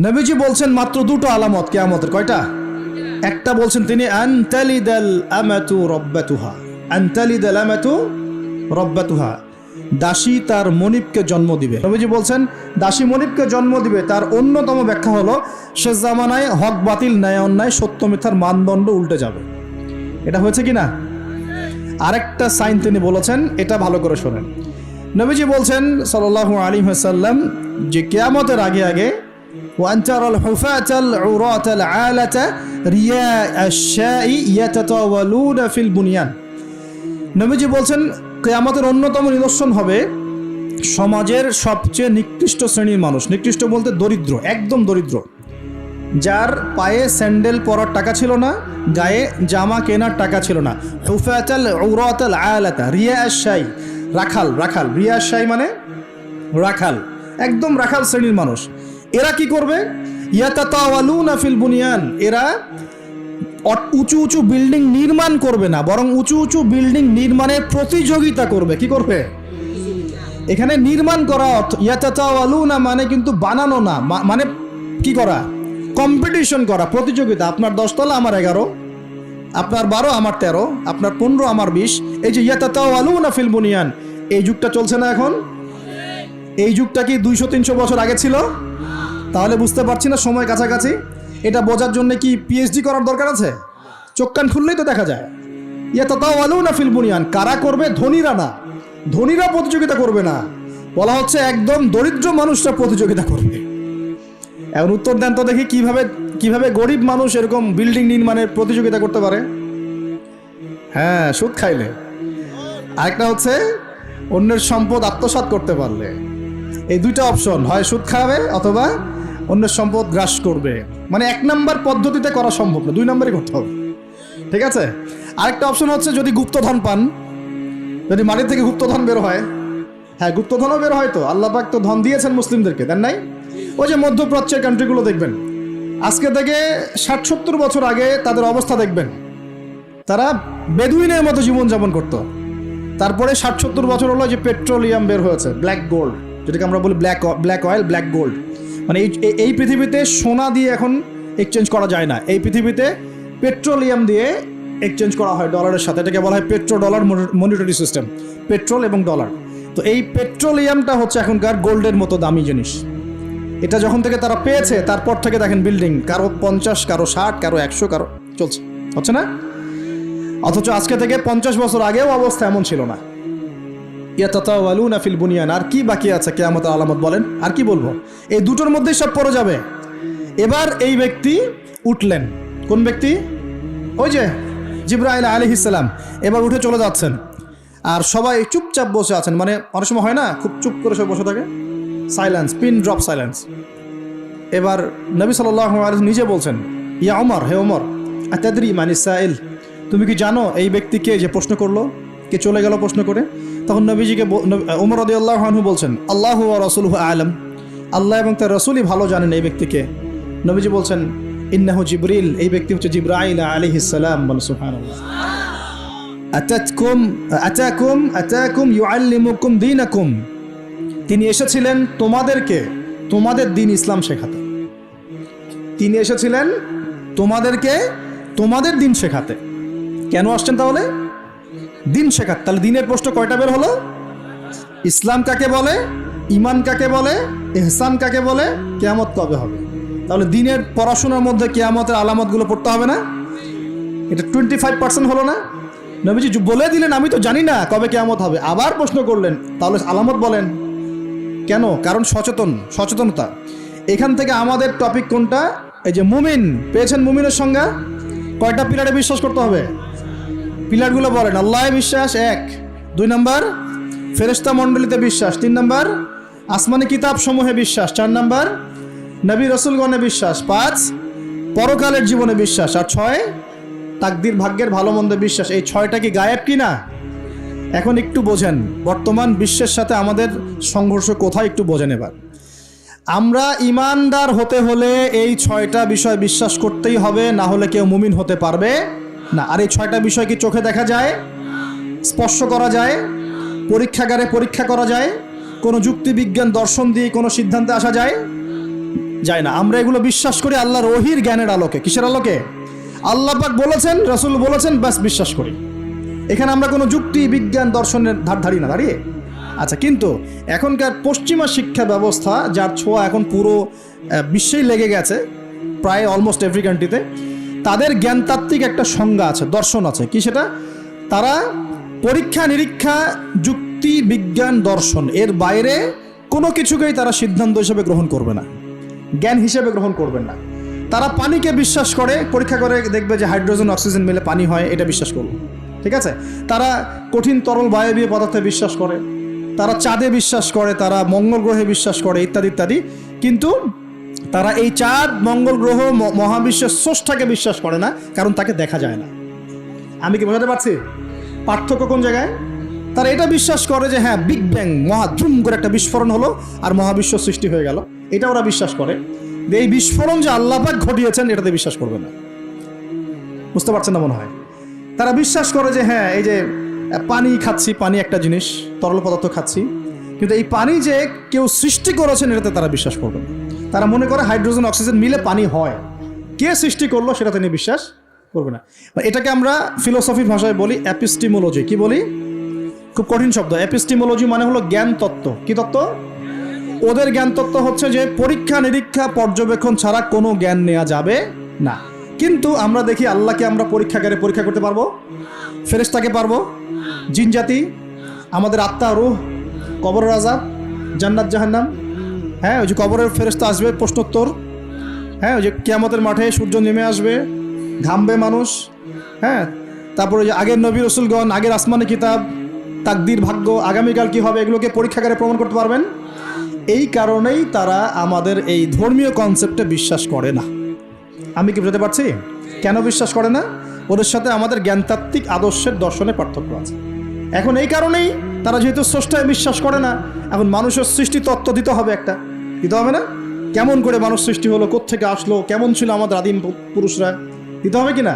নবীজি বলছেন মাত্র দুটো আলামত কিয়ামতের। কয়টা? একটা বলছেন তিনি, আনতালিদাল আমাতু রাব্বাতুহা, আনতালিদাল আমাতু রাব্বাতুহা, দাসী তার মনিবকে জন্ম দিবে। নবীজি বলছেন দাসী মনিবকে জন্ম দিবে। তার অন্যতম ব্যাখ্যা হলো শেষ জামানায় হক বাতিল, ন্যায় অন্যায়, সত্য মিথ্যার মানদণ্ড উল্টে যাবে। এটা হয়েছে কি না? আরেকটা সাইন তিনি বলেছেন, এটা ভালো করে শোনেন। নবীজি বলছেন সাল্লাল্লাহু আলাইহি ওয়াসাল্লাম যে কিয়ামতের আগে আগে ওয়ান্তারাল হুফাতাল উরাতাল আলাতা রিয়া আশ-শাই ইয়াতাতাওয়ালুনা ফিল বুনিয়ান। নবীজি বলছেন কিয়ামতের অন্যতম নিদর্শন হবে সমাজের সবচেয়ে নিকৃষ্ট শ্রেণীর মানুষ, নিকৃষ্ট বলতে দরিদ্র, একদম দরিদ্র, যার পায়ে স্যান্ডেল পরার টাকা ছিল না, গায়ে জামা কেনার টাকা ছিল না। হুফাতাল উরাতাল আলাতা রিয়া আশ-শাই, রাখাল, রাখাল, রিয়া আশ-শাই মানে রাখাল, একদম রাখাল শ্রেণীর মানুষ। এরা কি করবে? ইয়াতাতাওয়ালুনা ফিল বুনিয়ান, এরা উঁচু উঁচু বিল্ডিং নির্মাণ করবে না, বরং উঁচু উঁচু বিল্ডিং নির্মাণের প্রতিযোগিতা করবে। কি করবে? এখানে নির্মাণ করা অর্থ, ইয়াতাতাওয়ালুনা মানে কিন্তু বানানো না, মানে কি করা? কম্পিটিশন করা, প্রতিযোগিতা। আপনার 10 তলা, আমার 11, আপনার 12, আমার 13, আপনার 15, আমার 20। এই যে ইয়াতাতাওয়ালুনা ফিল বুনিয়ান, এই যুগটা চলছে না এখন? এই যুগটা কি 200-300 বছর আগে ছিল? তাহলে বুঝতে পারছি না সময় কাছাকাছি। এটা বোঝার জন্য কি পিএইচডি করার দরকার আছে? চোখ কান খুললেই তো দেখা যায়। ইয়াতাতাওয়ালুনা ফিল বুনিয়ান, কারা করবে? ধনীরা না, ধনীরা প্রতিযোগিতা করবে না, বলা হচ্ছে একদম দরিদ্র মানুষরা প্রতিযোগিতা করবে। এখন উত্তর দেন তো দেখি, কিভাবে গরিব মানুষ এরকম বিল্ডিং নির্মাণের প্রতিযোগিতা করতে পারে? হ্যাঁ, সুদ খাইলে। আরেকটা হচ্ছে অন্যের সম্পদ আত্মসাৎ করতে পারলে। এই দুইটা অপশন, হয় সুদ খাবে অথবা অন্যের সম্পদ গ্রাস করবে। মানে 1 নাম্বার পদ্ধতিতে করা সম্ভব না, 2 নাম্বারই করতে হবে। ঠিক আছে? আরেকটা অপশন হচ্ছে যদি গুপ্তধন পান, যদি মাটি থেকে গুপ্তধন বের হয়। হ্যাঁ, গুপ্তধনও বের হয় তো, আল্লাহ পাক তো ধন দিয়েছেন মুসলিমদেরকে, দেন নাই? ওই যে মধ্যপ্রাচ্যের কান্ট্রিগুলো দেখবেন, আজকে থেকে 60-70 বছর আগে তাদের অবস্থা দেখবেন, তারা বেদুইনের মতো জীবনযাপন করত। তারপরে 60-70 বছর হলো যে পেট্রোলিয়াম বের হয়েছে, ব্ল্যাক গোল্ড, যেটাকে আমরা বলি ব্ল্যাক অয়েল, ব্ল্যাক গোল্ড। মানে এই পৃথিবীতে সোনা দিয়ে এখন এক্সচেঞ্জ করা যায় না, এই পৃথিবীতে পেট্রোলিয়াম দিয়ে এক্সচেঞ্জ করা হয় ডলারের সাথে। এটাকে বলা হয় petro dollar monetary system, petrol এবং ডলার। তো এই পেট্রোলিয়ামটা হচ্ছে এখনকার গোল্ডের মতো দামি জিনিস। এটা যখন থেকে তারা পেয়েছে, তারপর থেকে দেখেন বিল্ডিং, কারো 50, কারো 60, কারো 100, কারো চলছে, হচ্ছে না? অথচ আজকে থেকে 50 বছর আগেও অবস্থা এমন ছিল না। ইয়াতাতাওয়ালুনা ফিল বুনিয়ান, আর কি বাকি আছে কিয়ামতের আলামত বলেন? আর কি বলবো? এই দুটোর মধ্যেই সব পড়ে যাবে। এবার এই ব্যক্তি উঠলেন, কোন ব্যক্তি? ওই যে জিবরাইল আলাইহিস সালাম এবার উঠে চলে যাচ্ছেন, আর সবাই চুপচাপ বসে আছেন। মানে অনেক সময় হয় না, খুব চুপ করে সব বসে থাকে, সাইলেন্স, পিন ড্রপ সাইলেন্স। এবার নবী সাল্লাল্লাহু আলাইহি নিজে বলছেন, ইয়া ওমর, হে ওমর, আতাদরি মানিস সাইল, তুমি কি জানো এই ব্যক্তিকে যে প্রশ্ন করলো, কে চলে গেল প্রশ্ন করে? তখন নবীজিকে ওমর রাদিয়াল্লাহু আনহু বলছেন, আল্লাহু ওয়া রাসূলুহু আ'লাম, আল্লাহ এবং তার রাসূলই ভালো জানেন এই ব্যক্তিকে। নবীজি বলছেন, ইন্নাহু জিবরিল, এই ব্যক্তি হচ্ছে জিবরাইল আলাইহিস সালাম। বল সুবহানাল্লাহ। আতাকুম ইউআল্লিমুকুম দীনাকুম, তিনি এসেছিলেন তোমাদেরকে তোমাদের দিন ইসলাম শেখাতে। তিনি এসেছিলেন তোমাদেরকে তোমাদের দিন শেখাতে। কেন আসছেন তাহলে? দিন শেখাতে। তাহলে দিনের প্রশ্ন কয়টা বের হলো? ইসলাম কাকে বলে, ঈমান কাকে বলে, ইহসান কাকে বলে, কিয়ামত কবে হবে। তাহলে দিনের পড়াশোনার মধ্যে কিয়ামতের আলামতগুলো পড়তে হবে না? এটা 25% হলো না? নবীজি বলে দিলেন আমি তো জানি না কবে কিয়ামত হবে, আবার প্রশ্ন করলেন তাহলে আলামত বলেন। কেন? কারণ সচেতনতা। এখান থেকে আমাদের টপিক কোনটা? এই যে মুমিন পেয়েছেন, মুমিনের সংজ্ঞা কয়টা পিলারে বিশ্বাস করতে হবে? পিলারগুলো বলেন। আল্লাহে বিশ্বাস 1, 2 নাম্বার ফেরেশতা মণ্ডলীতে বিশ্বাস, 3 নাম্বার আসমানি কিতাব সমূহে বিশ্বাস, 4 নাম্বার নবী রাসূলগণে বিশ্বাস, 5 পরকালের জীবনে বিশ্বাস, আর 6 তাকদীর ভাগ্যের ভালো মন্দে বিশ্বাস। এই 6টা কি গায়েব কি না? এখন একটু বোঝেন বর্তমান বিশ্বের সাথে আমাদের সংঘর্ষ কোথায়, একটু বোঝেন। এবার আমরা ইমানদার হতে হলে এই 6টা বিষয় বিশ্বাস করতেই হবে, না হলে কেউ মুমিন হতে পারবে না। আর এই 6টা বিষয় কি চোখে দেখা যায়, স্পর্শ করা যায়, পরীক্ষাগারে পরীক্ষা করা যায়, কোনো যুক্তি বিজ্ঞান দর্শন দিয়ে কোনো সিদ্ধান্তে আসা যায়? যায় না। আমরা এগুলো বিশ্বাস করি আল্লাহর ওহির জ্ঞানের আলোকে। কিসের আলোকে? আল্লাহ পাক বলেছেন, রাসূল বলেছেন, ব্যাস বিশ্বাস করি। এখানে আমরা কোনো যুক্তি বিজ্ঞান দর্শনের ধার ধারি না দাঁড়িয়ে। আচ্ছা, কিন্তু এখনকার পশ্চিমা শিক্ষা ব্যবস্থা, যার ছোঁয়া এখন পুরো বিশ্বেই লেগে গেছে, প্রায় অলমোস্ট এভরি কান্ট্রিতে, তাদের জ্ঞানতাত্ত্বিক একটা সংজ্ঞা আছে, দর্শন আছে। কি সেটা? তারা পরীক্ষা নিরীক্ষা, যুক্তি বিজ্ঞান দর্শন এর বাইরে কোনো কিছুকেই তারা সিদ্ধান্ত হিসেবে গ্রহণ করবে না, জ্ঞান হিসেবে গ্রহণ করবেন না। তারা পানিকে বিশ্বাস করে, পরীক্ষা করে দেখবে যে হাইড্রোজেন অক্সিজেন মিলে পানি হয়, এটা বিশ্বাস করবে। ঠিক আছে? তারা কঠিন তরল বায়বীয় পদার্থে বিশ্বাস করে, তারা চাঁদে বিশ্বাস করে, তারা মঙ্গল গ্রহে বিশ্বাস করে, ইত্যাদি ইত্যাদি। কিন্তু তারা এই চাঁদ, মঙ্গল গ্রহ, মহাবিশ্বের স্রষ্টাকে বিশ্বাস করে না, কারণ তাকে দেখা যায় না। আমি কি বোঝাতে পারছি পার্থক্য কোন জায়গায়? তারা এটা বিশ্বাস করে যে হ্যাঁ, বিগ ব্যাং, মহাধুম করে একটা বিস্ফোরণ হলো আর মহাবিশ্ব সৃষ্টি হয়ে গেল, এটা ওরা বিশ্বাস করে। এই বিস্ফোরণ যে আল্লাহ পাক ঘটিয়েছেন, এটাতে বিশ্বাস করবে না। বুঝতে পারছেন না মনে হয়? তারা বিশ্বাস করে যে হ্যাঁ, এই যে পানি খাচ্ছি, পানি একটা জিনিস, তরল পদার্থ খাচ্ছি, কিন্তু এই পানি যে কেউ সৃষ্টি করেছেন, এটাতে তারা বিশ্বাস করবে না। তারা মনে করে হাইড্রোজেন অক্সিজেন মিলে পানি হয়, কে সৃষ্টি করলো সেটা তিনি বিশ্বাস করবে না। এটাকে আমরা ফিলোসফির ভাষায় বলি এপিস্টিমোলজি। কি বলি? খুব কঠিন শব্দ। এপিস্টিমোলজি মানে হলো জ্ঞান তত্ত্ব। কি তত্ত্ব? ওদের জ্ঞান তত্ত্ব হচ্ছে যে পরীক্ষা নিরীক্ষা পর্যবেক্ষণ ছাড়া কোনো জ্ঞান নেওয়া যাবে না। কিন্তু আমরা দেখি আল্লাহকে আমরা পরীক্ষাগারে পরীক্ষা করতে পারবো, ফেরেশতাকে পারবো, জিন জাতি, আমাদের আত্মা, রূহ, কবরের আযাব, জান্নাত জাহান্নাম, হ্যাঁ ওই যে কবরের ফেরেশতা আসবে, প্রশ্নোত্তর, হ্যাঁ ওই যে কিয়ামতের মাঠে সূর্য নেমে আসবে, ঘামবে মানুষ, হ্যাঁ তারপরে যে আগের নবী রাসূলগণ, আগের আসমানি কিতাব, তাকদীর, ভাগ্য, আগামীকাল কি হবে, এগুলোকে পরীক্ষাগারে প্রমাণ করতে পারবেন। এই কারণেই তারা আমাদের এই ধর্মীয় কনসেপ্টে বিশ্বাস করে না। আমি কি বুঝতে পারছি কেন বিশ্বাস করে না? ওদের সাথে আমাদের জ্ঞানতাত্ত্বিক আদর্শের দর্শনের পার্থক্য আছে। এখন এই কারণেই তারা যেহেতু স্রষ্টায় বিশ্বাস করে না, এখন মানুষের সৃষ্টি তত্ত্ব দিতে হবে, একটা দিতে হবে না? কেমন করে মানুষ সৃষ্টি হলো, কোত্থেকে আসলো, কেমন ছিল আমাদের আদিম পুরুষরা, দিতে হবে কি না?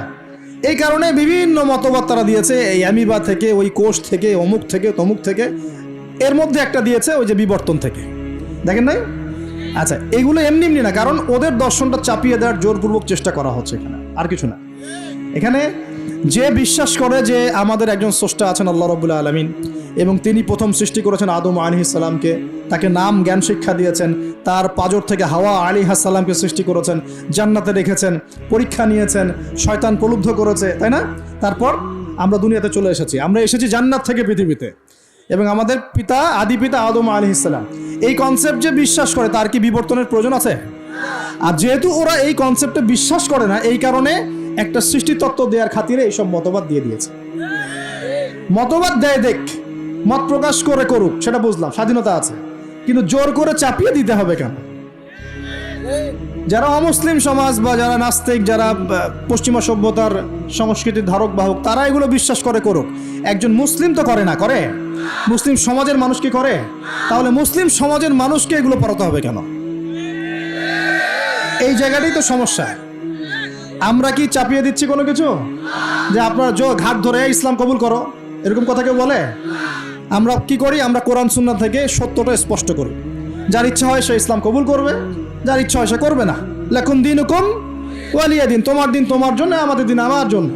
এই কারণে বিভিন্ন মতবাদ তারা দিয়েছে, এই অ্যামিবা থেকে, ওই কোষ থেকে, অমুক থেকে, তমুক থেকে, এর মধ্যে একটা দিয়েছে ওই যে বিবর্তন থেকে। দেখেন নাই? আচ্ছা, এগুলো এমনি এমনি না, কারণ ওদের দর্শনটা চাপিয়ে দেওয়ার জোরপূর্বক চেষ্টা করা হচ্ছে এখানে, আর কিছু না। এখানে যে বিশ্বাস করে যে আমাদের একজন স্রষ্টা আছেন আল্লাহ রাব্বুল আলামিন, এবং তিনি প্রথম সৃষ্টি করেছেন আদম আলাইহিস সালামকে, তাকে নাম জ্ঞান শিক্ষা দিয়েছেন, তার পাজর থেকে হাওয়া আলাইহিস সালামকে সৃষ্টি করেছেন, জান্নাতে রেখেছেন, পরীক্ষা নিয়েছেন, শয়তান প্রলুব্ধ করেছে, তাই না? তারপর আমরা দুনিয়াতে চলে এসেছি, আমরা এসেছি জান্নাত থেকে পৃথিবীতে, এবং আমাদের পিতা, আদি পিতা আদম আলাইহিস সালাম। এই কনসেপ্ট যে বিশ্বাস করে, তার কি বিবর্তনের প্রয়োজন আছে? আর যেহেতু ওরা এই কনসেপ্টে বিশ্বাস করে না, এই কারণে একটা সৃষ্টি তত্ত্ব দেওয়ার খাতিরে এইসব মতবাদ দিয়ে দিয়েছে। মতবাদ দেয়, দেখ, মত প্রকাশ করে করুক, সেটা বুঝলাম, স্বাধীনতা আছে, কিন্তু জোর করে চাপিয়ে দিতে হবে কেন? যারা অমুসলিম সমাজ বা যারা নাস্তিক, যারা পশ্চিমা সভ্যতার সংস্কৃতির ধারক বাহক, তারা এগুলো বিশ্বাস করে করুক। একজন মুসলিম তো করে না, করে? মুসলিম সমাজের মানুষ কি করে? তাহলে মুসলিম সমাজের মানুষকে এগুলো পড়াতে হবে কেন? এই জায়গাটাই তো সমস্যা। আমরা কি চাপিয়ে দিচ্ছি কোনো কিছু? যে আপনার ঘাট ধরে ইসলাম কবুল করো, এরকম কথা কেউ বলে? আমরা কি করি? আমরা কোরআন সুন্নাহ থেকে সত্যটা স্পষ্ট করি। যার ইচ্ছা হয় সে ইসলাম কবুল করবে, যার ইচ্ছা হয় সে করবে না। লাকুম দীনুকুম ওয়ালিয়া দিন, তোমার দিন তোমার জন্য, আমাদের দিন আমার জন্য।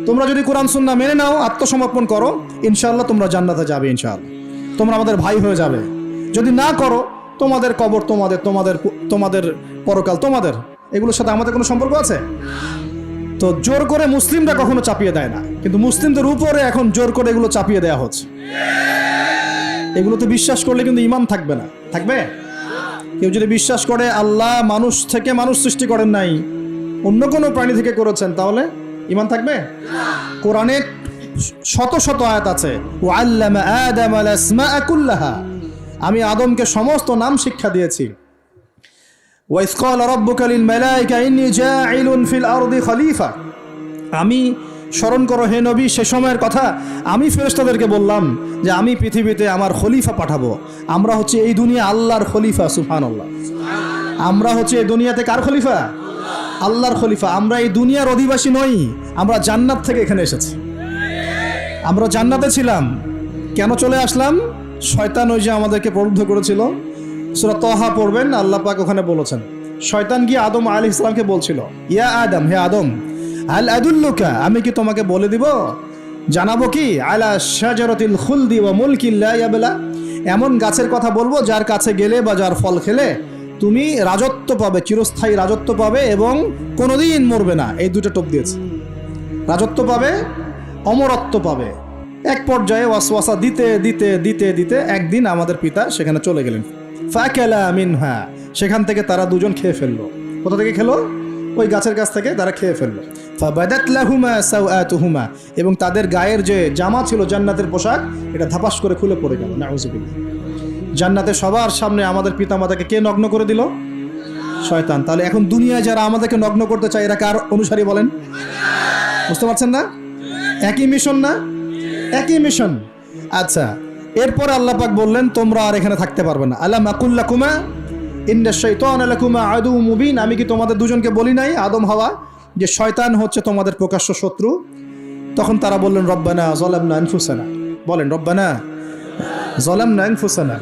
তোমরা যদি কোরআন সুন্নাহ মেনে নাও, আত্মসমর্পণ করো, ইনশাআল্লাহ তোমরা জান্নাতে যাবে, ইনশাআল্লাহ তোমরা আমাদের ভাই হয়ে যাবে। যদি না করো, তোমাদের কবর তোমাদের, তোমাদের তোমাদের পরকাল তোমাদের, এগুলোর সাথে আমাদের কোনো সম্পর্ক আছে? তো জোর করে মুসলিমরা কখনো চাপিয়ে দেয় না, কিন্তু মুসলিমদের উপরে এখন জোর করে এগুলো চাপিয়ে দেওয়া হচ্ছে। এগুলোতে বিশ্বাস করলে কিন্তু ঈমান থাকবে না। থাকবে? কেউ যদি বিশ্বাস করে আল্লাহ মানুষ থেকে মানুষ সৃষ্টি করেন নাই, অন্য কোনো প্রাণী থেকে করেছেন, তাহলে ঈমান থাকবে? কোরআনে শত শত আয়াত আছে, ওয়াল্লামা আদামাল আসমাআ কুল্লাহা, আমি আদমকে সমস্ত নাম শিক্ষা দিয়েছি। ওয়াইজ ক্বালা রাব্বুকা লিল মালায়েকা ইন্নী জাঈলুন ফিল আরদি খলিফা, আমি স্মরণ করো হে নবী সে সময়ের কথা, আমি ফেরেশতাদেরকে বললাম যে আমি পৃথিবীতে আমার খলিফা পাঠাবো। আমরা হচ্ছে এই দুনিয়া আল্লাহর খলিফা, সুবহানাল্লাহ। আমরা হচ্ছে এই দুনিয়াতে কার খলিফা? আল্লাহর খলিফা। আমরা এই দুনিয়ার অধিবাসী নই, আমরা জান্নাত থেকে এখানে এসেছি। আমরা জান্নাতে ছিলাম, কেন চলে আসলাম? শয়তান ওই যে আমাদেরকে প্রলুব্ধ করেছিল। সূরা তাহা পড়বেন, আল্লাহ পাক ওখানে বলেছেন শয়তান গিয়ে আদম আলাইহিস সালামকে বলছিল, ইয়া আদম, হে আদম, হাল আদুল্লুকা, আমি কি তোমাকে বলে দিব, জানাবো কি, আলা শাজারাতিল খুলদি ওয়া মুলকিন লা ইয়াবলা, এমন গাছের কথা বলবো যার কাছে গেলে বা যার ফল খেলে তুমি রাজত্ব পাবে, চিরস্থায়ী রাজত্ব পাবে এবং কোনোদিন মরবে না। এই দুটো টোপ দিয়েছে, রাজত্ব পাবে, অমরত্ব পাবে। এক পর্যায়ে ওয়াসওয়াসা দিতে দিতে দিতে দিতে একদিন আমাদের পিতা সেখানে চলে গেলেন। ফাকালা মিনহা, সেখান থেকে তারা দুজন খেয়ে ফেললো। কোথা থেকে খেলো? ওই গাছের কাছ থেকে তারা খেয়ে ফেললো। ফাবাদাত লাহুমা সাওআতুহুমা, এবং তাদের গায়ের যে জামা ছিল জান্নাতের পোশাক, এটা ধাপাস করে খুলে পড়ে গেল। নাউযুবিল্লাহ। জান্নাতে সবার সামনে আমাদের পিতামাতাকে কে নগ্ন করে দিল? শয়তান। তাহলে এখন দুনিয়ায় যারা আমাদেরকে নগ্ন করতে চায় এরা কার অনুসারী বলেন? বুঝতে পারছেন না? একই মিশন না? একই মিশন। আচ্ছা, এরপর আল্লাহ পাক বললেন তোমরা আর এখানে থাকতে পারবে না। আলাম আকুল লাকুমা ইন্না শাইতানা লাকুমা আদুউম মুবিন, আমি কি তোমাদের দুজনকে বলি নাই, আদম হাওয়া, যে শয়তান হচ্ছে তোমাদের প্রকাশ্য শত্রু? তখন তারা বললেন রব্বানা যালামনা আনফুসানা, বলেন রব্বানা যালামনা আনফুসানা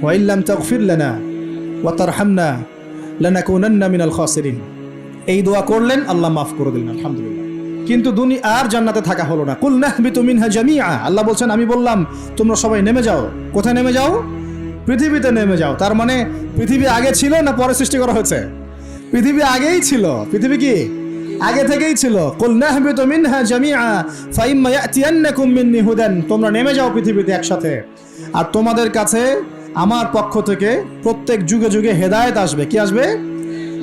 ওয়া ইল্লাম তাগফির লানা ওয়া তারহামনা লানাকুনান্না মিনাল খাসিরিন। এই দোয়া করলেন, আল্লাহ মাফ করে দিলেন, আলহামদুলিল্লাহ। কিন্তু দুনিয়া আর জান্নাতে থাকা হলো না। কুল নাহবিতু মিনহা জামিআ, আল্লাহ বলছেন আমি বললাম তোমরা সবাই নেমে যাও। কোথায় নেমে যাও? পৃথিবীতে নেমে যাও। তার মানে পৃথিবী আগে ছিল না পরে সৃষ্টি করা হয়েছে? পৃথিবী আগেই ছিল। পৃথিবী কি আগে থেকেই ছিল? কুল নাহবিতু মিনহা জামিআ ফাইম্মা ইয়াতিয়ান্নাকুম মিন্নি হুদান, তোমরা নেমে যাও পৃথিবীতে একসাথে, আর তোমাদের কাছে আমার পক্ষ থেকে প্রত্যেক যুগে যুগে হেদায়েত আসবে। কি আসবে?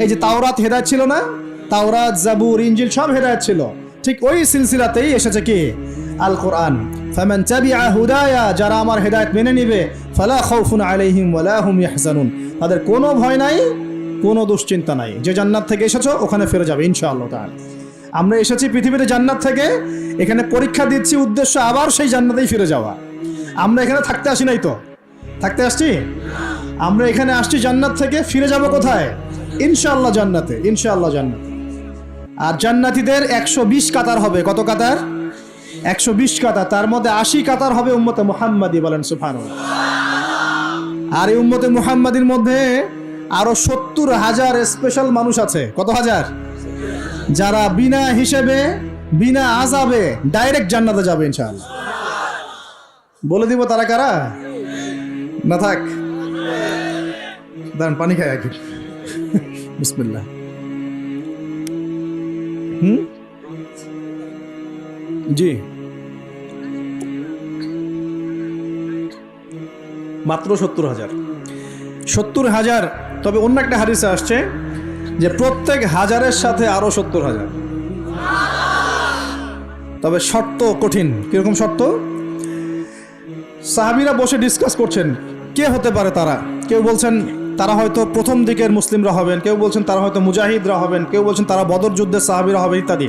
এই যে তাওরাত হেদায়েত ছিল না? তাওরাত, জাবুর, ইনজিল সব হেদায়েত ছিল। ঠিক ওই সিলসিলাতেই এসেছে কি? আল কোরআন। ফামান তাবিআ হুদায়া, যারা আমার হেদায়েত মেনে নিবে, ফালা খাউফুন আলাইহিম ওয়ালা হুম ইয়াহজানুন, তাদের কোনো ভয় নাই, কোনো দুশ্চিন্তা নাই। যে জান্নাত থেকে এসেছো ওখানে ফিরে যাবে ইনশাআল্লাহ তাআলা। আমরা এসেছি পৃথিবীতে জান্নাত থেকে, এখানে পরীক্ষা দিচ্ছি, উদ্দেশ্য আবার সেই জান্নাতেই ফিরে যাওয়া। আমরা এখানে থাকতে আসি নাই তো, থাকতে আসছি? আমরা এখানে আসছি জান্নাত থেকে, ফিরে যাব কোথায়? ইনশাআল্লাহ জান্নাতে, ইনশাআল্লাহ জান্নাতে। আর জান্নাতীদের 120 কাতার হবে। কত কাতার? 120 কাতার। তার মধ্যে 80 কাতার হবে উম্মতে মুহাম্মাদি, বলেন সুবহানাল্লাহ। আর এই উম্মতে মুহাম্মাদির মধ্যে আরো 70,000 স্পেশাল মানুষ আছে। কত হাজার? যারা বিনা হিসেবে, বিনা আযাবে ডাইরেক্ট জান্নাতে যাবে ইনশাআল্লাহ। বলে দিব তারা কারা? না থাক, দাঁড়ান পানি খাই আগে। বিসমিল্লাহ। জি, মাত্র 70,000। 70,000। তবে অন্য একটা হাদিসে আসছে যে প্রত্যেক হাজারের সাথে আরো 70,000। তবে শর্ত কঠিন। কিরকম শর্ত? সাহাবীরা বসে ডিসকাস করছেন কে হতে পারে তারা। কেউ বলছেন তারা হয়তো প্রথম দিকের মুসলিমরা হবেন, কেউ বলছেন তারা হয়তো মুজাহিদরা হবেন, কেউ বলছেন তারা বদর যুদ্ধের সাহাবীরা হবে ইত্যাদি।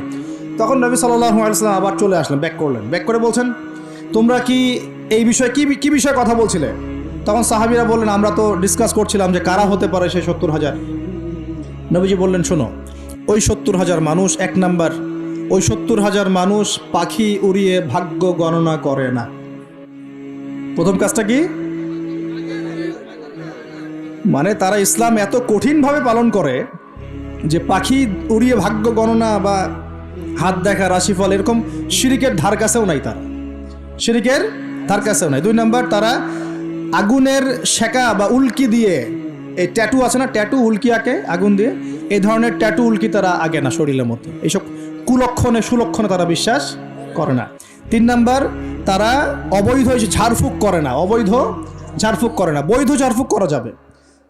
তখন নবী সাল্লাল্লাহু আলাইহি ওয়াসাল্লাম আবার চলে আসলেন, ব্যাক করলেন। ব্যাক করে বলছেন তোমরা কি এই বিষয়ে কি বিষয়ে কথা বলছিলে? তখন সাহাবীরা বললেন আমরা তো ডিসকাস করছিলাম যে কারা হতে পারে সেই 70,000। নবীজি বললেন শোনো, ওই 70,000 মানুষ, এক নাম্বার, ওই 70,000 মানুষ পাখি উড়িয়ে ভাগ্য গণনা করে না। প্রথম কাজটা কি? মানে তারা ইসলাম এত কঠিনভাবে পালন করে যে পাখি উড়িয়ে ভাগ্য গণনা বা হাত দেখা, রাশিফল, এরকম শিরিকের ধার কাছেও নাই। তারা শিরিকের ধার কাছেও নাই। দুই নাম্বার, তারা আগুনের শেকা বা উল্কি দিয়ে, এই ট্যাটু আছে না, ট্যাটু উল্কি আঁকে আগুন দিয়ে, এই ধরনের ট্যাটু উল্কি তারা আগে না শরীরের মধ্যে। এইসব কুলক্ষণে সুলক্ষণে তারা বিশ্বাস করে না। তিন নাম্বার, তারা অবৈধ ঝাড়ফুঁক করে না। অবৈধ ঝাড়ফুঁক করে না। বৈধ ঝাড়ফুঁক করা যাবে।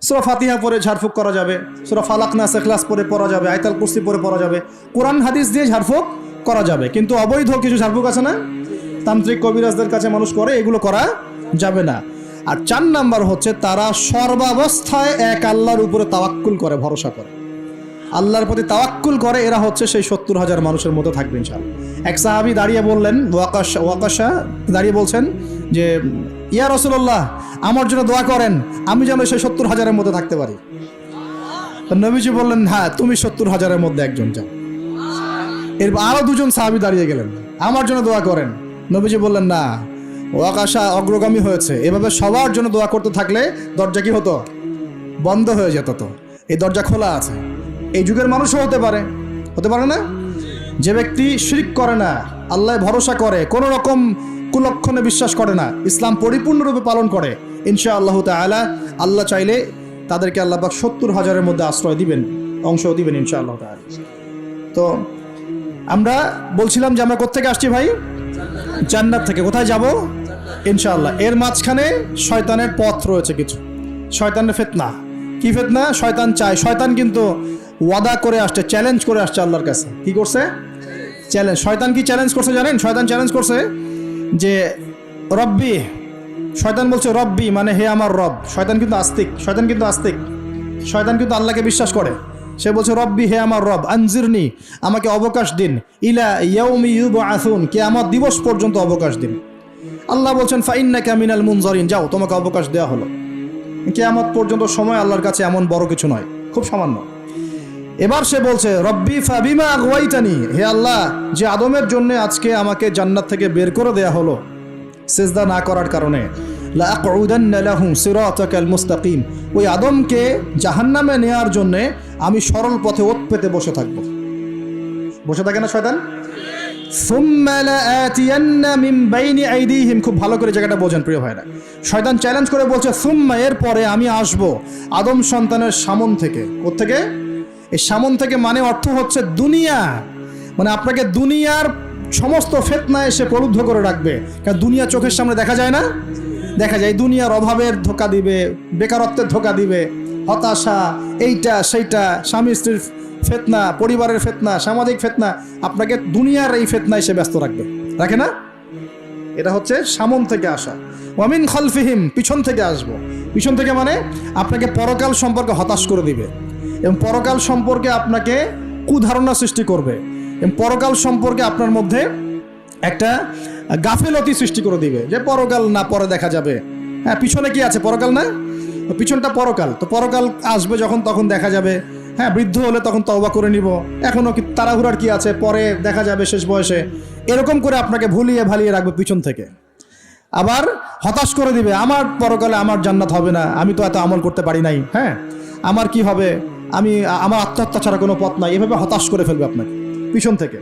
সূরা ফাতিহা পড়ে ঝাড়ফুঁক করা যাবে, সূরা ফালাক নাস ইখলাস পড়ে পড়া যাবে, আয়াতুল কুরসি পড়ে পড়া যাবে, কোরআন হাদিস দিয়ে ঝাড়ফুঁক করা যাবে। কিন্তু অবৈধ কিছু ঝাড়ফুঁক আছে না, তান্ত্রিক কবিরাজদের কাছে মানুষ করে, এগুলো করা যাবে না। আর 4 নাম্বার হচ্ছে তারা সর্বাবস্থায় এক আল্লাহর উপরে তাওয়াক্কুল করে, ভরসা করে, আল্লাহর প্রতি তাওয়াক্কুল করে। এরা হচ্ছে সেই 70,000 মানুষের মধ্যে থাকবে ইনশাআল্লাহ। এক সাহাবী দাঁড়িয়ে বললেন, ওয়াকাশা দাঁড়িয়ে বলছেন যে ইয়া রাসূলুল্লাহ, আমার জন্য দোয়া করেন, আমি যেন সেই 70,000-এর মধ্যে থাকতে পারি। তো নবীজি বললেন হ্যাঁ, তুমি 70,000-এর মধ্যে একজন যাও। এরপর আরো 2জন সাহাবী দাঁড়িয়ে গেলেন, আমার জন্য দোয়া করেন। নবীজি বললেন না, ওয়াকাশা অগ্রগামী হয়েছে। এভাবে সবার জন্য দোয়া করতে থাকলে দরজা কি হতো? বন্ধ হয়ে যেত। তো এই দরজা খোলা আছে। এই যুগের মানুষও হতে পারে না? যে ব্যক্তি শিরক করে না, আল্লাহ ভরসা করে, কোনো রকম কুলক্ষণে বিশ্বাস করে না, ইসলাম পরিপূর্ণরূপে পালন করে, ইনশাআল্লাহ তাআলা আল্লাহ চাইলে তাদেরকে আল্লাহ পাক 70,000-এর মধ্যে আশ্রয় দিবেন, অংশও দিবেন ইনশাআল্লাহ তাআলা। তো আমরা বলছিলাম যে আমরা কোত্থেকে আসছি ভাই? জান্নাত থেকে। কোথায় যাব? ইনশাআল্লাহ। এর মাঝখানে শয়তানের পথ রয়েছে কিছু, শয়তানের ফিতনা। কি ফিতনা? শয়তান চায়, শয়তান কিন্তু ওয়াদা করে আসছে, চ্যালেঞ্জ করে আসছে আল্লাহর কাছে। কি করছে? চ্যালেঞ্জ। শয়তান কি চ্যালেঞ্জ করছে জানেন? শয়তান চ্যালেঞ্জ করছে যে রব্বি, শয়তান বলছে রব্বি মানে হে আমার রব। শয়তান কিন্তু আস্তিক, শয়তান কিন্তু আল্লাহকে বিশ্বাস করে। সে বলছে রব্বি হে আমার রব, আনজিরনি আমাকে অবকাশ দিন, ইলা ইয়াউমি ইউবআসুন কিয়ামত দিবস পর্যন্ত অবকাশ দিন। আল্লাহ বলছেন ফাইন্নাকা মিনাল মুনজারিন, যাও তোমাকে অবকাশ দেওয়া হলো। কিয়ামত পর্যন্ত সময় আল্লাহর কাছে এমন বড় কিছু নয়, খুব সামান্য। এবার সে বলছে রব্বি ফাবিমা আগওয়াইতানি, হে আল্লাহ যে আদমের জন্য আজকে আমাকে জান্নাত থেকে বের করে দেয়া হলো সিজদা না করার কারণে, লা আকুদান্না লাহুম সিরাতাকাল মুস্তাকিম, ওই আদমকে জাহান্নামে নেয়ার জন্য আমি সরল পথে ওত পেতে বসে থাকবো। বসে থাকে না শয়তান? সুম্মা লাআতিয়ান্না মিন বাইনি আইদিহিম, খুব ভালো করে জায়গাটা বোঝেন প্রিয় ভাইরা। শয়তান চ্যালেঞ্জ করে বলছে সুম্মা, এর পরে আমি আসব আদম সন্তানের সামন থেকে। কোত্থেকে? এই সামন থেকে মানে অর্থ হচ্ছে দুনিয়া, মানে আপনাকে দুনিয়ার সমস্ত ফিতনা এসে প্রলুব্ধ করে রাখবে। কারণ দুনিয়া চোখের সামনে দেখা যায় না? দেখা যায়। দুনিয়ার অভাবের ধোঁকা দিবে, বেকারত্বের ধোঁকা দিবে, হতাশা, এইটা সেইটা, স্বামী স্ত্রীর ফিতনা, পরিবারের ফিতনা, সামাজিক ফিতনা, আপনাকে দুনিয়ার এই ফিতনা এসে ব্যস্ত রাখবে, রাখে না? এটা হচ্ছে সামন থেকে আসা। ওয়ামিন খালফিহিম, পিছন থেকে আসবো। পিছন থেকে মানে আপনাকে পরকাল সম্পর্কে হতাশ করে দিবে, এবং পরকাল সম্পর্কে আপনাকে কুধারণা সৃষ্টি করবে, এবং পরকাল সম্পর্কে আপনার মধ্যে একটা গাফেলতি সৃষ্টি করে দিবে যে পরকাল না, পরে দেখা যাবে। হ্যাঁ, পিছনে কি আছে? পরকাল না? পিছনটা পরকাল। তো পরকাল আসবে যখন, তখন দেখা যাবে। হ্যাঁ, বৃদ্ধ হলে তখন তওবা করে নিব, এখনও কি তাড়াহুড়ার কি আছে, পরে দেখা যাবে শেষ বয়সে। এরকম করে আপনাকে ভুলিয়ে ভালিয়ে রাখবে পিছন থেকে। আবার হতাশ করে দিবে, আমার পরকালে আমার জান্নাত হবে না, আমি তো এত আমল করতে পারি নাই, হ্যাঁ আমার কি হবে, আমার আত্মহত্যা ছাড়া কোনো পথ নাই। এভাবে হতাশ করে ফেলবে আপনাকে পিছন থেকে।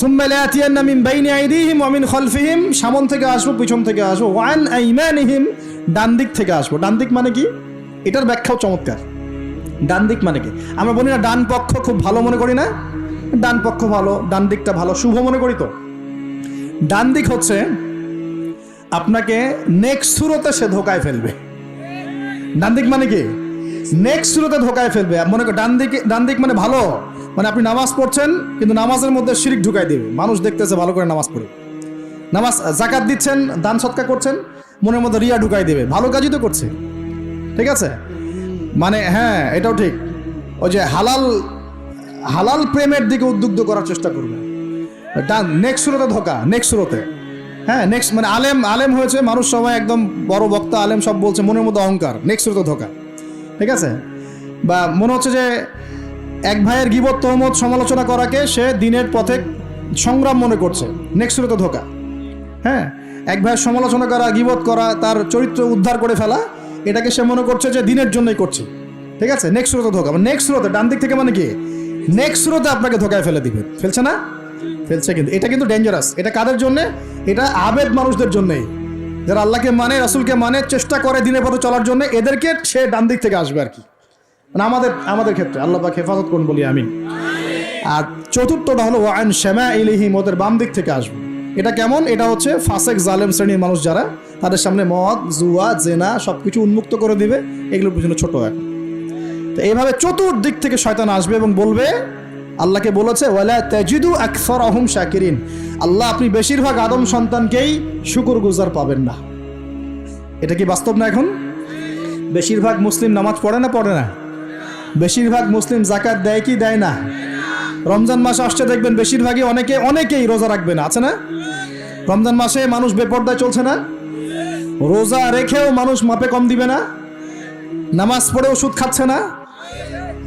সুম্মা লাআতিয়ান্না মিন বাইনি আইদিহিম ওয়া মিন খালফিহিম, সামন থেকে আসবো, পিছন থেকে আসবো, ওয়া আন আইমানিহিম, ডান দিক থেকে আসবো। ডান দিক মানে কি? এটার ব্যাখ্যাও চমৎকার। ডান দিক মানে কি? আমরা বলি না ডান পক্ষ খুব ভালো মনে করি না? ডান পক্ষ ভালো, ডান দিকটা ভালো, শুভ মনে করি তো। ডান দিক হচ্ছে আপনাকে নেক্সট সুরতে সে ধোকায় ফেলবে। ডান দিক মানে কি? নেক্সট সুরতে ধোকায় ফেলবে। মনে কর ডান দিক মানে ভালো, মানে আপনি নামাজ পড়ছেন কিন্তু নামাজের মধ্যে শিরিক ঢুকাই দিবে। মানুষ দেখতেছে ভালো করে নামাজ পড়ে, নামাজ জাকাত দিচ্ছেন, দান সৎকা করছেন, মনের মধ্যে রিয়া ঢুকাই দেবে। ভালো কাজই তো করছে, ঠিক আছে? মানে হ্যাঁ, এটাও ঠিক। ওই যে হালাল প্রেমের দিকে উদ্বুদ্ধ করার চেষ্টা করবে। ডান নেক্সট সুরতে ধোকা, নেক্সট সুরতে। হ্যাঁ, নেক্সট মানে আলেম হয়েছে মানুষ, সবাই একদম বড় বক্তা, আলেম সব বলছে, মনের মধ্যে অহংকার, নেক্সট সুরতে ধোকা, ঠিক আছে? বা মনে হচ্ছে যে এক ভাইয়ের গীবত, তহমত, সমালোচনা করাকে সে দিনের পথে সংগ্রাম মনে করছে, নেক্সট সুরতে ধোকা। হ্যাঁ, এক ভাইয়ের সমালোচনা করা, গীবত করা, তার চরিত্র উদ্ধার করে ফেলা, এটাকে সে মনে করছে যে দিনের জন্যই করছে, ঠিক আছে? নেক্সট সুরতে ধোকা, মানে নেক্সট সুরতে, ডান দিক থেকে মানে কি? নেক্সট সুরতে আপনাকে ধোকায় ফেলে দিবে। ফেলছে না? ফেলছে। কিন্তু এটা কিন্তু ডেঞ্জারাস। এটা কাদের জন্যে? এটা আবেদ মানুষদের জন্যেই, যারা আল্লাহকে মানে, রাসূলকে মানে, চেষ্টা করে দিনের পথে চলার জন্য, এদেরকে সে ডান দিক থেকে আসবে আর কি। মানে আমাদের ক্ষেত্রে আল্লাহ পাক হেফাজত করুন বলি আমিন। আর চতুর্থটা হলো ওয়া আন শামাইলিহিম, ওদের বাম দিক থেকে আসবে। এটা কেমন? এটা হচ্ছে ফাসেক জালেম শ্রেণীর মানুষ যারা, তাদের সামনে মদ, জুয়া, জেনা সবকিছু উন্মুক্ত করে দিবে। এগুলোর পিছনে ছোট এখন। তো এইভাবে চতুর্দিক থেকে শয়তান আসবে এবং বলবে, আল্লাহকে বলেছে ওয়ালা তাজিদু আকসারহুম শাকিরিন, আল্লাহ আপনি বেশিরভাগ আদম সন্তানকেই শুকরগুজার পাবেন না। এটা কি বাস্তব না? এখন বেশিরভাগ মুসলিম নামাজ পড়ে না? পড়ে না? বেশিরভাগ মুসলিম যাকাত দেয় কি দেয় না? রমজান মাস আসছে দেখবেন বেশিরভাগই অনেকেই রোজা রাখবে না, আছে না? রমজান মাসে মানুষ বেপরদায় চলছে না? রোজা রেখেও মানুষ মাপে কম দিবে না? নামাজ পড়েও সুদ খাচ্ছে না?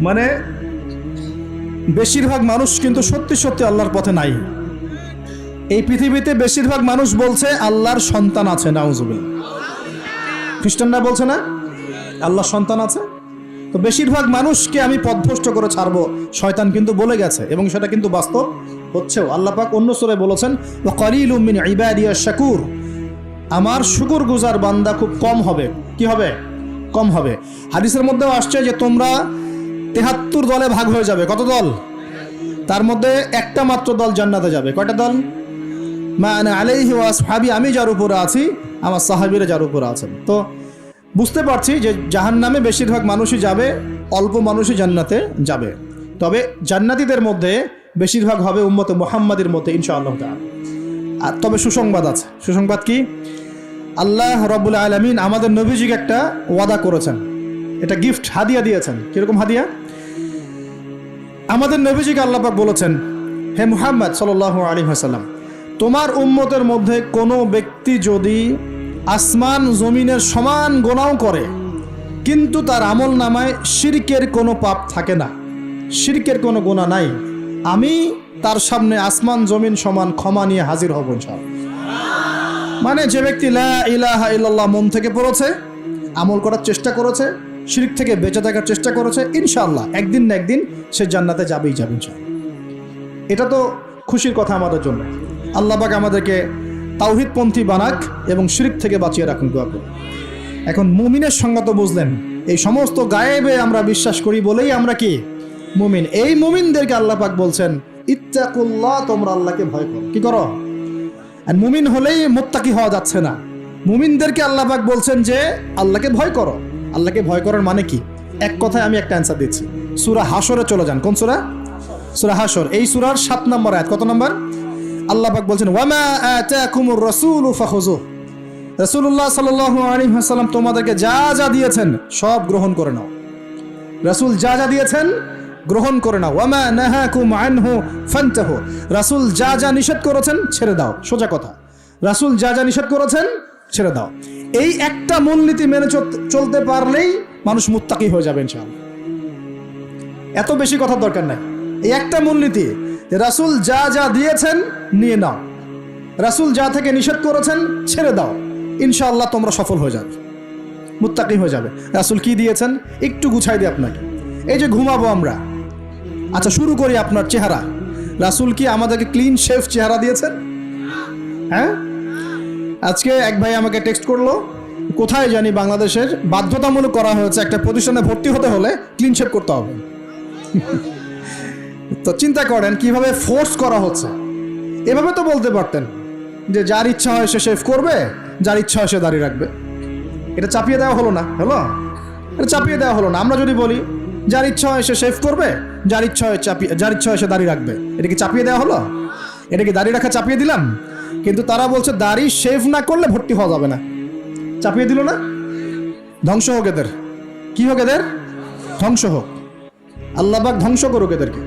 মানে বেশিরভাগ মানুষ কিন্তু সত্যি সত্যি আল্লাহর পথে নাই। এই পৃথিবীতে বেশিরভাগ মানুষ বলছে আল্লাহর সন্তান আছে, নাউজুবিল্লাহ। খ্রিস্টানরা বলছে না আল্লাহর সন্তান আছে? তো বেশিরভাগ মানুষকে আমি পথভ্রষ্ট করে ছাড়বো শয়তান কিন্তু বলে গেছে, এবং সেটা কিন্তু বাস্তব হচ্ছেও। আল্লাহ পাক অন্য সূরায় বলেছেন, ওয়া কালিলুম মিন ইবাদিয়াশ শাকুর, আমার শুকরগুজার বান্দা খুব কম হবে। কি হবে? কম হবে। হাদিসের মধ্যেও আসছে যে তোমরা ৭৩ দলে ভাগ হয়ে যাবে। কত দল? তার মধ্যে একটা মাত্র দল জান্নাতে যাবে। কয়টা দল? মা আনা আলাইহি ওয়া আসহাবি, আমি যার উপরে আছি, আমার সাহাবীরা যার উপরে আছেন। তো বুঝতে পারছি যে জাহান্নামে বেশিরভাগ মানুষই যাবে, অল্প মানুষই জান্নাতে যাবে। তবে জান্নাতীদের মধ্যে বেশিরভাগ হবে উম্মতে মুহাম্মাদের মধ্যে ইনশাআল্লাহ তাআলা। আর তবে সুসংবাদ আছে। সুসংবাদ কি? আল্লাহ রাব্বুল আলামিন আমাদের নবীজিকে একটা ওয়াদা করেছেন, এটা গিফট, হাদিয়া দিয়েছেন। কিরকম হাদিয়া? আমাদের নবীজিকে আল্লাহ পাক বলেছেন, হে মুহাম্মদ সাল্লাল্লাহু আলাইহি ওয়াসাল্লাম, তোমার উম্মতের মধ্যে কোনো ব্যক্তি যদি আসমান জমিনের সমান গুনাহ করে কিন্তু তার আমল নামায় শিরকের কোনো পাপ থাকে না, শিরকের কোনো গুনাহ নাই, আমি তার সামনে আসমান জমিন সমান ক্ষমা নিয়ে হাজির হব ইনশাআল্লাহ। মানে যে ব্যক্তি লা ইলাহা ইল্লাল্লাহ মন থেকে পড়েছে, আমল করার চেষ্টা করেছে, শিরক থেকে বেঁচে থাকার চেষ্টা করেছে, ইনশাআল্লাহ একদিন না একদিন সে জান্নাতে যাবেই যাবে ইনশাআল্লাহ। এটা তো খুশির কথা আমাদের জন্য। আল্লাহ পাক আমাদেরকে তাওহীদপন্থী বানাক এবং শিরক থেকে বাঁচিয়ে রাখুন, দোয়া করুন। এখন মুমিনের সংজ্ঞা তো বুঝলেন, এই সমস্ত গায়েবে আমরা বিশ্বাস করি বলেই আমরা কি মুমিন। এই মুমিনদেরকে আল্লাহ পাক বলছেন ইত্তাকুল্লাহ, তোমরা আল্লাহকে ভয় করো। কি করো? আর মুমিন হলেই মুত্তাকি হওয়া যাচ্ছে না। মুমিনদেরকে আল্লাহ পাক বলছেন যে আল্লাহকে ভয় করো। আল্লাহকে ভয় করার মানে কি? এক কথায় আমি একটা অ্যান্সার দিচ্ছি। সূরা হাশরে চলে যান। কোন সূরা? সূরা হাশর। এই সূরার 7 নম্বর আয়াত। কত নম্বর? আল্লাহ পাক বলছেন ওয়ামা আতাকুমুর রাসূলু ফাখুযুহু, রাসূলুল্লাহ সাল্লাল্লাহু আলাইহি ওয়াসাল্লাম তোমাদেরকে যা যা দিয়েছেন সব গ্রহণ করে নাও। রাসূল যা যা দিয়েছেন গ্রহণ করে নাও। ওয়ামা নাহাকুম আনহু ফান্তাহু, রাসূল যা যা নিষেধ করেছেন ছেড়ে দাও। সোজা কথা, রাসূল যা যা নিষেধ করেছেন ছেড়ে দাও। এই একটা মূলনীতি মেনে চলতে পারলেই মানুষ মুত্তাকি হয়ে যাবে ইনশাআল্লাহ। এত বেশি কথার দরকার নাই। এই একটা মূলনীতি, রাসূল যা যা দিয়েছেন নিয়ে নাও, রাসূল যা থেকে নিষেধ করেছেন ছেড়ে দাও, ইনশাআল্লাহ তোমরা সফল হয়ে যাবে, মুত্তাকি হয়ে যাবে। রাসূল কি দিয়েছেন একটু গুছাই দিই আপনাকে। এই যে ঘুমাবো আমরা, আচ্ছা শুরু করি আপনার চেহারা। রাসূল কি আমাদেরকে ক্লিন শেভ চেহারা দিয়েছেন? হ্যাঁ, আজকে এক ভাই আমাকে টেক্সট করলো, কোথায় জানি বাংলাদেশের বাধ্যতামূলক করা হয়েছে একটা প্রতিষ্ঠানে ভর্তি হতে হলে ক্লিন শেভ করতে হবে। তো চিন্তা করেন কিভাবে ফোর্স করা হচ্ছে। এভাবে তো বলতে পারতেন যে যার ইচ্ছা হয় সে শেভ করবে, যার ইচ্ছা হয় সে দাড়ি রাখবে। এটা চাপিয়ে দেওয়া হলো না? হলো? এটা চাপিয়ে দেওয়া হলো না? আমরা যদি বলি যার ইচ্ছা হয় সে শেভ করবে, যার ইচ্ছা হয় সে দাড়ি রাখবে, এটা কি চাপিয়ে দেওয়া হলো? এটা কি দাড়ি রাখা চাপিয়ে দিলাম? কিন্তু তারা বলছে দাড়ি শেভ না করলে ভর্তি হওয়া যাবে না। চাপিয়ে দিল না? ধ্বংস হোক এদের। কি হোক এদের? ধ্বংস হোক। আল্লাহ পাক ধ্বংস করুক এদেরকে,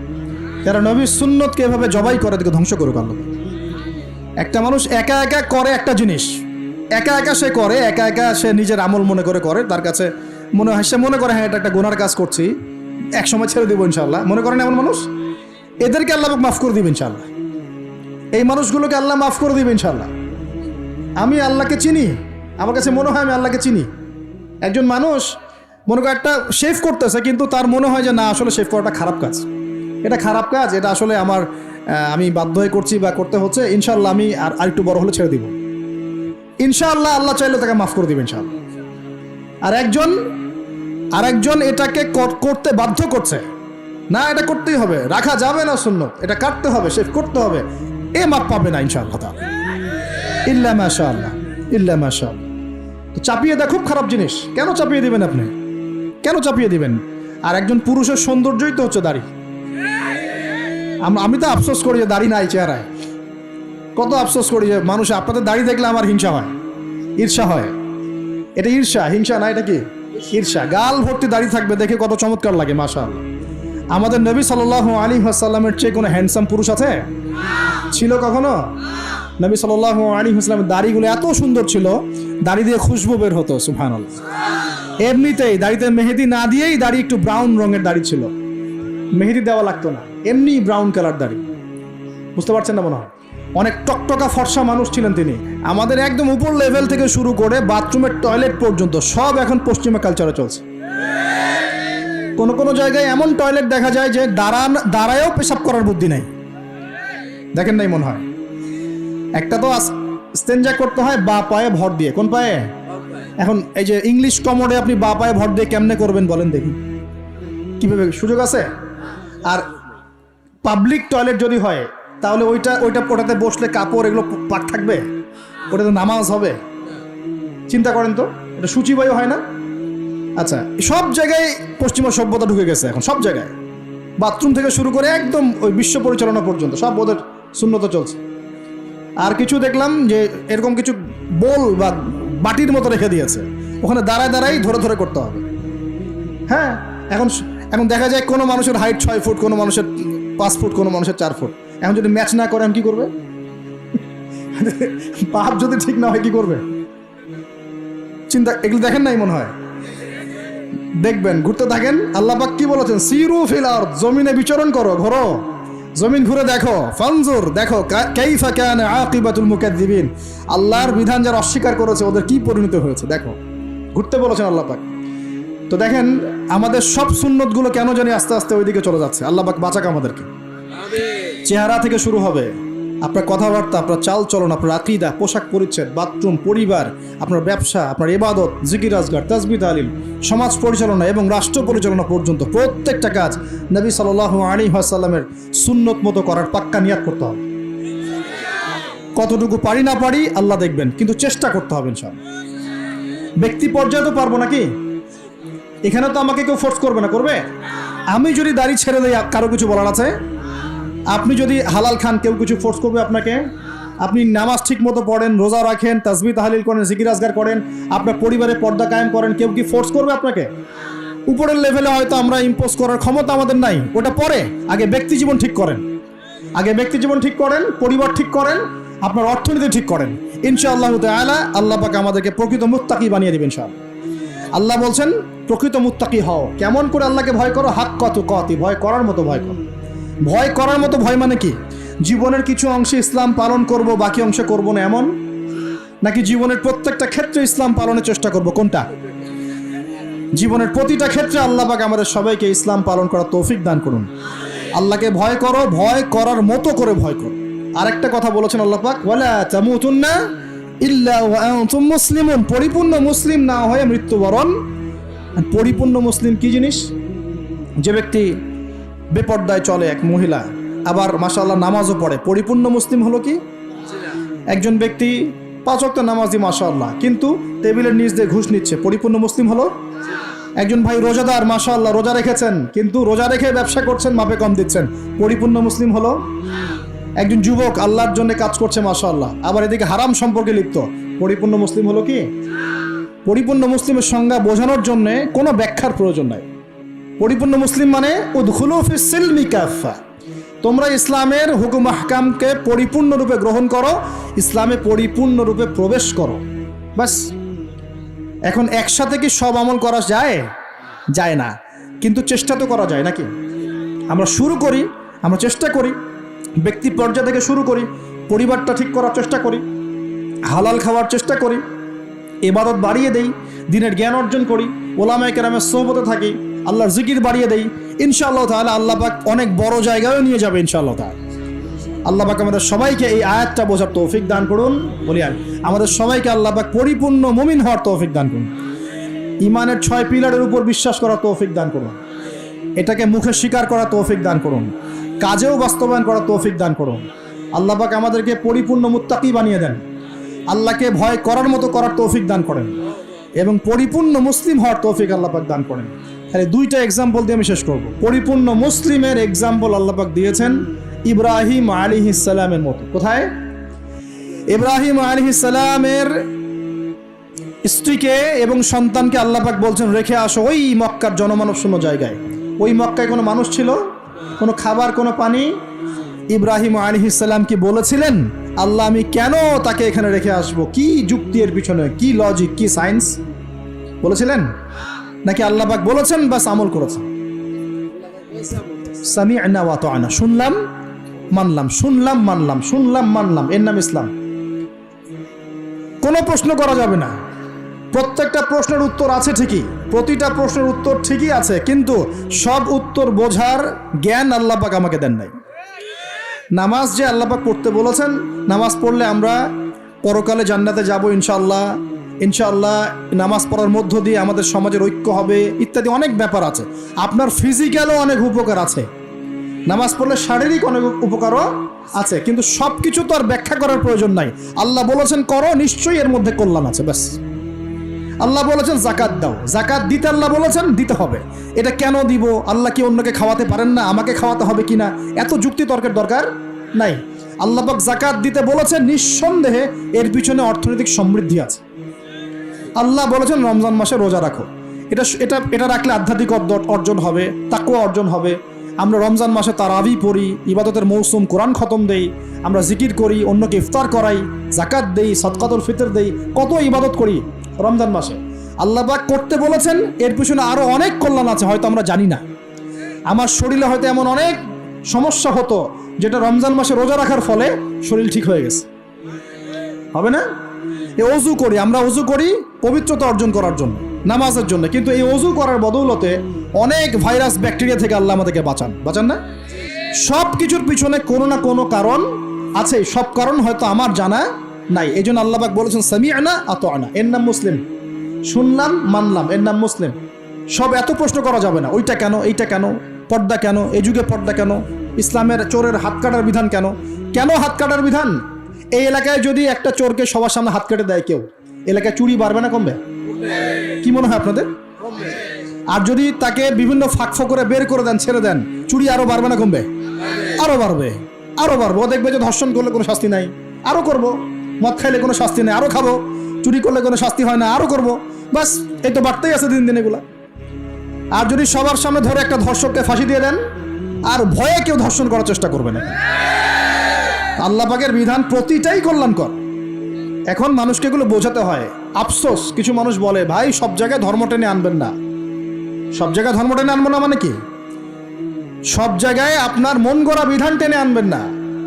যারা নবীর সুন্নতকে এভাবে জবাই করে এদেরকে ধ্বংস করুক আল্লাহ। একটা মানুষ একা একা করে একটা জিনিস, একা একা সে করে, একা একা সে নিজের আমল মনে করে, তার কাছে মনে হয়, সে মনে করে হ্যাঁ এটা একটা গুনার কাজ করছি, এক সময় ছেড়ে দিব ইনশাআল্লাহ। মনে করেন এমন মানুষ, এদেরকে আল্লাহ মাফ করে দিবে ইনশাআল্লাহ। এই মানুষগুলোকে আল্লাহ মাফ করে দিবে ইনশাআল্লাহ। আমি আল্লাহকে চিনি, আমার কাছে মনে হয় আমি আল্লাহকে চিনি। একজন মানুষ মনে করে একটা শেভ করতেছে, কিন্তু তার মনে হয় যে না আসলে শেভ করাটা খারাপ কাজ, এটা খারাপ কাজ, এটা আসলে আমি বাধ্য হয়ে করছি বা করতে হচ্ছে, ইনশাআল্লাহ আমি আর একটু বড় হলে ছেড়ে দিব ইনশাআল্লাহ। আল্লাহ চাইলে তাকে মাফ করে দিবে ইনশাআল্লাহ। আর একজন এটাকে করতে বাধ্য করছে, না এটা করতেই হবে, রাখা যাবে না সুন্নত, এটা কাটতে হবে, শেভ করতে হবে, এ মাফ পাবে না ইনশাআল্লাহ তাআলা, ইল্লা মাশাআল্লাহ, ইল্লা মাশাআল্লাহ। তো চাপিয়ে দেওয়া খুব খারাপ জিনিস। কেন চাপিয়ে দিবেন আপনি? কেন চাপিয়ে দিবেন? আর একজন পুরুষের সৌন্দর্যই তো হচ্ছে দাড়ি। আমি তো আফসোস করি যে দাড়ি নাই চেহারায়, কত আফসোস করি যে মানুষ, আপনাদের দাড়ি দেখলে আমার হিংসা হয়, ঈর্ষা হয়। এটা ঈর্ষা, হিংসা না, এটা কি ঈর্ষা। গাল ভর্তি দাড়ি থাকবে দেখে কত চমৎকার লাগে, মাশাআল্লাহ। আমাদের নবী সাল্লাল্লাহু আলাইহি ওয়াসাল্লামের চেয়ে কোনো হ্যান্ডসাম পুরুষ আছে? ছিল কখনো? নবী সাল্লাল্লাহু আলাইহি ওয়াসাল্লামের দাড়িগুলো এত সুন্দর ছিল, দাড়ি দিয়ে খুশবু বের হতো, সুবহানাল্লাহ। এমনিতেই দাড়িতে মেহেদি না দিয়েই দাড়ি একটু ব্রাউন রঙের দাড়ি ছিল, মেহেদি দেওয়া লাগতো না, এমনি ব্রাউন কালার দাড়ি। বুঝতে পারছেন না মনে হয়? অনেক টকটকা ফর্সা মানুষ ছিলেন তিনি। আমাদের একদম উপর লেভেল থেকে শুরু করে বাথরুমের টয়লেট পর্যন্ত সব এখন পশ্চিমা কালচারে চলছে। কোনো জায়গায় এমন টয়লেট দেখা যায় যে দাঁড়ায়ও পেশাব করার বুদ্ধি নাই, দেখেন নাই মনে হয়। একটা তো স্টেঞ্জা করতে হয় বা পায়ে ভর দিয়ে, কোন পায়ে? এখন এই যে ইংলিশ কমোডে আপনি বা পায়ে ভর দিয়ে কেমনে করবেন বলেন দেখি, কিভাবে সুযোগ আছে? আর পাবলিক টয়লেট যদি হয় তাহলে ওটাতে বসলে কাপড় এগুলো পাক থাকবে? ওটাতে নামাজ হবে? চিন্তা করেন তো, এটা সূচিবায়ু হয় না? আচ্ছা, সব জায়গায় পশ্চিমা সভ্যতা ঢুকে গেছে এখন, সব জায়গায় বাথরুম থেকে শুরু করে একদম ওই বিশ্ব পরিচালনা পর্যন্ত সব ওদের শূন্যতা চলছে। আর কিছু দেখলাম যে এরকম কিছু বোল বা বাটির মতো রেখে দিয়েছে, ওখানে দাঁড়ায় ধরে করতে হবে। হ্যাঁ, এখন দেখা যায় কোনো মানুষের হাইট 6 ফুট, কোনো মানুষের 5 ফুট, কোনো মানুষের 4 ফুট। এখন যদি ম্যাচ না করে আমি কি করবে? পাপ যদি ঠিক না হয় কি করবে? চিন্তা, এগুলো দেখেন নাই মনে হয়? দেখবেন, ঘুরতে থাকেন। আল্লাহ পাক কি বলেছেন? সিরু ফিল আরদ, জমিনে বিচরণ করো, ঘোরো, জমিন ঘুরে দেখো, ফানজুর, দেখো কাইফা কানা আকিবাতুল মুকাজ্জিবিন, আল্লাহর বিধান যারা অস্বীকার করেছে ওদের কি পরিণতি হয়েছে দেখো। ঘুরতে বলেছেন আল্লাহ পাক। তো দেখেন আমাদের সব সুন্নতগুলো কেন জানি আস্তে আস্তে ওইদিকে চলে যাচ্ছে। আল্লাহ পাক বাঁচাক আমাদেরকে। চেহারা থেকে শুরু হবে, আপনার কথাবার্তা, আপনার চাল চলন, আপনার আকীদা, পোশাক পরিচ্ছদ, বাথরুম, পরিবার, আপনার ব্যবসা, আপনার ইবাদত, জিকির আজগার, তাসবিহ তাহলিল, সমাজ পরিচালনা এবং রাষ্ট্র পরিচালনা পর্যন্ত প্রত্যেকটা কাজ নবী সাল্লাল্লাহু আলাইহি ওয়াসাল্লামের সুন্নত মতো করার পাক্কা নিয়াত করতে হবে। কতটুকু পারি না পারি আল্লাহ দেখবেন, কিন্তু চেষ্টা করতে হবে ইনশাআল্লাহ। ব্যক্তি পর্যায়ে তো পারবো নাকি? এখানে তো আমাকে কেউ ফোর্স করবে না, করবে? আমি যদি দাড়ি ছেড়ে দেই কারো কিছু বলার আছে? আপনি যদি হালাল খান কেউ কিছু ফোর্স করবে আপনাকে? আপনি নামাজ ঠিক মতো পড়েন, রোজা রাখেন, তাসবিহ তাহলিল করেন, জিকির আজগার করেন, আপনার পরিবারে পর্দা কায়েম করেন, কেউ কি ফোর্স করবে আপনাকে? উপরের লেভেলে হয়তো আমরা ইম্পোজ করার ক্ষমতা আমাদের নাই, ওটা পরে। আগে ব্যক্তি জীবন ঠিক করেন, পরিবার ঠিক করেন, আপনার অর্থনীতি ঠিক করেন। ইনশাআল্লাহ তাআলা আল্লাহ পাক আমাদেরকে প্রকৃত মুত্তাকি বানিয়ে দিবেন ইনশাআল্লাহ। আল্লাহ বলছেন প্রকৃত মুত্তাকি হও। কেমন করে আল্লাহকে ভয় করো? হাক্কা তুকাতি, ভয় করার মতো ভয় করো। ভয় করার মতো ভয় মানে কি? জীবনের কিছু অংশে ইসলাম পালন করব, বাকি অংশে করব না, এমন? নাকি জীবনের প্রত্যেকটা ক্ষেত্রে ইসলাম পালনের চেষ্টা করব? কোনটা? জীবনের প্রতিটা ক্ষেত্রে আল্লাহ পাক আমাদের সবাইকে ইসলাম পালন করার তৌফিক দান করুন। আল্লাহকে ভয় করো, ভয় করার মতো করে ভয় করো। আরেকটা কথা বলেছেন আল্লাহ পাক, ওয়ালা তামুতুন্না ইল্লা ওয়া আনতুম মুসলিমুন, পরিপূর্ণ মুসলিম না হয়ে মৃত্যুবরণ। পরিপূর্ণ মুসলিম কি জিনিস? যে ব্যক্তি বেপর্দায় চলে, এক মহিলা, আবার মাশাআল্লাহ নামাজও পড়ে, পরিপূর্ণ মুসলিম হলো কি? একজন ব্যক্তি 5 ওয়াক্ত নামাজি মাশাআল্লাহ, কিন্তু টেবিলের নিচ দিয়ে ঘুষ নিচ্ছে, পরিপূর্ণ মুসলিম হলো? একজন ভাই রোজাদার, মাশাআল্লাহ রোজা রেখেছেন, কিন্তু রোজা রেখে ব্যবসা করছেন, মাপে কম দিচ্ছেন, পরিপূর্ণ মুসলিম হলো? একজন যুবক আল্লাহর জন্য কাজ করছে মাশাআল্লাহ, আবার এদিকে হারাম সম্পর্কে লিপ্ত, পরিপূর্ণ মুসলিম হলো কি? পরিপূর্ণ মুসলিমের সংজ্ঞা বোঝানোর জন্য কোনো ব্যাখ্যার প্রয়োজন নাই। পরিপূর্ণ মুসলিম মানে উদখুলু ফিস সিলমি কাফা, তোমরা ইসলামের হুকুম আহকামকে পরিপূর্ণরূপে গ্রহণ করো, ইসলামে পরিপূর্ণরূপে প্রবেশ করো, বাস। এখন একসাথে কি সব আমল করা যায়? যায় না, কিন্তু চেষ্টা তো করা যায় নাকি? আমরা শুরু করি, আমরা চেষ্টা করি, ব্যক্তি পর্যায় থেকে শুরু করি, পরিবারটা ঠিক করার চেষ্টা করি, হালাল খাওয়ার চেষ্টা করি, ইবাদত বাড়িয়ে দেই, দিনের জ্ঞান অর্জন করি, ওলামায়ে কেরামের সোহবতে থাকি, আল্লাহর জিকির বাড়িয়ে দেই। ইনশাআল্লাহ তাআলা আল্লাহ পাক অনেক বড় জায়গায়ও নিয়ে যাবে ইনশাআল্লাহ তাআলা। আল্লাহ পাক আমাদের সবাইকে এই আয়াতটা বোঝার তৌফিক দান করুন। বলি আমি, আমাদের সবাইকে আল্লাহ পাক পরিপূর্ণ মুমিন হওয়ার তৌফিক দান করুন। ইমানের 6 পিলারের উপর বিশ্বাস করার তৌফিক দান করুন। এটাকে মুখে স্বীকার করার তৌফিক দান করুন, কাজেও বাস্তবায়ন করার তৌফিক দান করুন। আল্লাহ পাক আমাদেরকে পরিপূর্ণ মুত্তাকি বানিয়ে দেন, আল্লাহকে ভয় করার মতো করার তৌফিক দান করেন, এবং পরিপূর্ণ মুসলিম হওয়ার তৌফিক আল্লাহ পাক দান করেন। তাহলে 2টা এক্সাম্পল দিয়ে আমি শেষ করব। পরিপূর্ণ মুসলিমের এক্সাম্পল আল্লাহ পাক দিয়েছেন ইব্রাহিম আলাইহিস সালামের মতো। কোথায়? ইব্রাহিম আলাইহিস সালামের স্ত্রীকে এবং সন্তানকে আল্লাহ পাক বলছেন রেখে আসো ওই মক্কার জনমানব শূন্য জায়গায়। ওই মক্কায় কোনো মানুষ ছিল? কোনো খাবার, কোনো পানি? ইব্রাহিম আলাইহিস সালাম কি বলেছিলেন আল্লাহ আমি কেন তাকে এখানে রেখে আসব? কি যুক্তি এর পিছনে, কি লজিক, কি সায়েন্স বলেছিলেন? নাকি আল্লাহ পাক বলেছেন বাস আমল করেছেন? সামি'না ওয়া আতা'না, শুনলাম মানলাম, শুনলাম মানলাম, শুনলাম মানলাম, এর নাম ইসলাম। কোনো প্রশ্ন করা যাবে না, প্রত্যেকটা প্রশ্নের উত্তর আছে ঠিকই, প্রতিটা প্রশ্নের উত্তর ঠিকই আছে, কিন্তু সব উত্তর বোঝার জ্ঞান আল্লাহ পাক আমাকে দেন নাই। নামাজ যে আল্লাহ পাক পড়তে বলেছেন, নামাজ পড়লে আমরা পরকালে জান্নাতে যাব ইনশাআল্লাহ, ইনশাআল্লাহ নামাজ পড়ার মধ্য দিয়ে আমাদের সমাজের ঐক্য হবে ইত্যাদি অনেক ব্যাপার আছে। আপনার ফিজিক্যালও অনেক উপকার আছে, নামাজ পড়লে শারীরিক অনেক উপকারও আছে, কিন্তু সব কিছু তো আর ব্যাখ্যা করার প্রয়োজন নাই। আল্লাহ বলেছেন করো, নিশ্চয়ই এর মধ্যে কল্যাণ আছে, ব্যাস। আল্লাহ বলেছেন জাকাত দাও, জাকাত দিতে আল্লাহ বলেছেন দিতে হবে। এটা কেন দিব? আল্লাহ কি অন্যকে খাওয়াতে পারেন না? আমাকে খাওয়াতে হবে কিনা? এত যুক্তি তর্কের দরকার নাই। আল্লাহ পাক জাকাত দিতে বলেছেন, নিঃসন্দেহে এর পিছনে অর্থনৈতিক সমৃদ্ধি আছে। আল্লাহ বলেছেন রমজান মাসে রোজা রাখো, এটা এটা এটা রাখলে আধ্যাত্মিক অর্জন হবে, তাকওয়া অর্জন হবে। আমরা রমজান মাসে তারাবি পড়ি, ইবাদতের মৌসুম, কোরআন খতম দেই, আমরা জিকির করি, অন্যকে ইফতার করাই, জাকাত দেই, সদকাতুল ফিতর দেই, কত ইবাদত করি রমজান মাসে। আল্লাহ পাক করতে বলেছেন, এর পিছনে আরো অনেক কল্যাণ আছে, হয়তো আমরা জানি না। আমার শরীরে হয়তো এমন অনেক সমস্যা হতো যেটা রমজান মাসে রোজা রাখার ফলে শরীর ঠিক হয়ে গেছে, হবে না? এই অজু করি, আমরা অজু করি পবিত্রতা অর্জন করার জন্য, নামাজের জন্য, কিন্তু এই অজু করার বদৌলতে অনেক ভাইরাস ব্যাকটেরিয়া থেকে আল্লাহ আমাদেরকে বাঁচান না? সব কিছুর পিছনে কোনো না কোনো কারণ আছে, সব কারণ হয়তো আমার জানা নাই। এই জন্য আল্লাহ পাক বলেছেন সামিআনা আতাআনা, এর নাম মুসলিম, শুনলাম মানলাম, এর নাম মুসলিম। সব এত প্রশ্ন করা যাবে না, ওইটা কেন, এইটা কেন, পর্দা কেন, এই যুগে পর্দা কেন, ইসলামের চোরের হাত কাটার বিধান কেন, কেন হাত কাটার বিধান? এই এলাকায় যদি একটা চোরকে সবার সামনে হাত কেটে দেয় কেউ, এলাকায় চুরি বাড়বে না কমবে? কি মনে হয় আপনাদের? আর যদি তাকে বিভিন্ন ফাঁক করে বের করে দেন, ছেড়ে দেন, চুরি আরো বাড়বে না কমবে? আরো বাড়বে, আরো বাড়বে। ও দেখবে যে ধর্ষণ করলে কোনো শাস্তি নাই, আরো করব। মদ খাইলে কোনো শাস্তি নেই, আরো খাবো। চুরি করলে কোনো শাস্তি হয় না, আরো করব। বাস এই তো বাড়তেই আছে দিন দিন এগুলা। আর যদি সবার সামনে ধরে একটা ধর্ষককে ফাঁসি দিয়ে দেন, আর ভয়ে কেউ ধর্ষণ করার চেষ্টা করবে না। আল্লাহ পাকের বিধান প্রতিটাই কল্যাণকর। এখন মানুষকে এগুলো বোঝাতে হয়। আফসোস, কিছু মানুষ বলে ভাই সব জায়গায় ধর্ম টেনে আনবেন না। সব জায়গায় ধর্ম টেনে আনবো না মানে কি? সব জায়গায় আপনার মন গড়া বিধান টেনে আনবেন না,